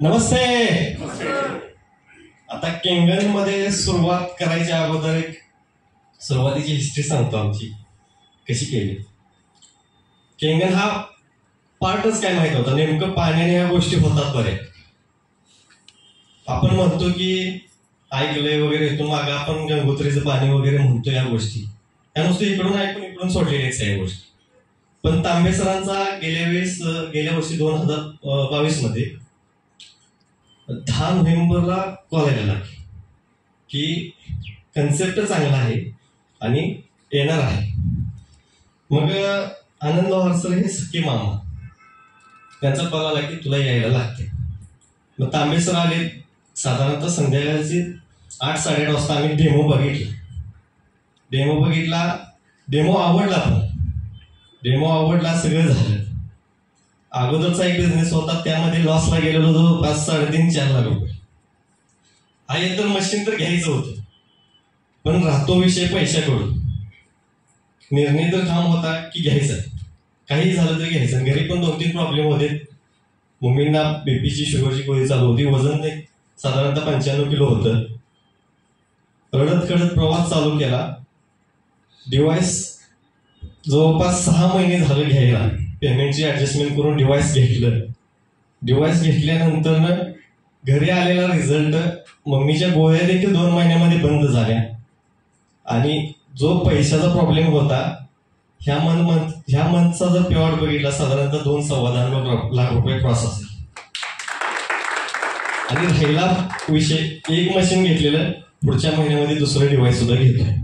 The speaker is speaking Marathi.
नमस्ते. आता केंगण मध्ये सुरुवात करायच्या अगोदर एक सुरुवातीची हिस्ट्री सांगतो आमची कशी केली. केंगण हा पार्टच काय माहित होता, नेमकं पाण्याने ह्या गोष्टी होतात बरे. आपण म्हणतो की ऐकलंय वगैरे, इथून मागं आपण गंगोत्रीचं पाणी वगैरे म्हणतो, या गोष्टी त्या नुसतं इकडून ऐकून इकडून सोडलेल्याच या गोष्टी. पण तांबे सरांचा गेल्या वर्षी 2022 मध्ये 10 नोव्हेंबरला कॉल आलेला की कन्सेप्ट चांगला आहे आणि येणार आहे. मग आनंद लोहार सर हे सख्खे मामा, त्यांचा कॉल आला की तुला यायला लागते. मग तांबे सर आले. साधारणतः संध्याकाळची 8-8:30 वाजता आम्ही डेमो बघितला. डेमो आवडला, सगळं झालं. अगोदरचा एक बिझनेस होता, त्यामध्ये लॉसला गेलेलो जो 5-3.5 लाख रुपये. हा एकदम मशीन तर घ्यायचं होतं, पण राहतो विषय पैशाकडून. निर्णय तर ठाम होता की घ्यायचा, काही झालं तरी घ्यायचं. घरी पण 2-3 प्रॉब्लेम होते. मम्मींना बीपीची शुगरची गोळी चालू होती, वजन साधारणतः 95 किलो होतं. रडत कडत प्रवास चालू केला. डिव्हाइस जवळपास 6 महिने झालं घ्यायला. पेमेंटची ऍडजस्टमेंट करून डिव्हाइस घेतलं. डिव्हाइस घेतल्यानंतर घरी आलेला रिझल्ट, मम्मीच्या गोळ्या देखील 2 महिन्यामध्ये बंद झाल्या. आणि जो पैशाचा प्रॉब्लेम होता, ह्या मंथचा जर पेआउट बघितला, साधारणतः 2-2.25 लाख रुपये क्रॉस असेल. आणि राहिला विषय, एक मशीन घेतलेलं, पुढच्या महिन्यामध्ये दुसरं डिव्हाइस सुद्धा घेतलं.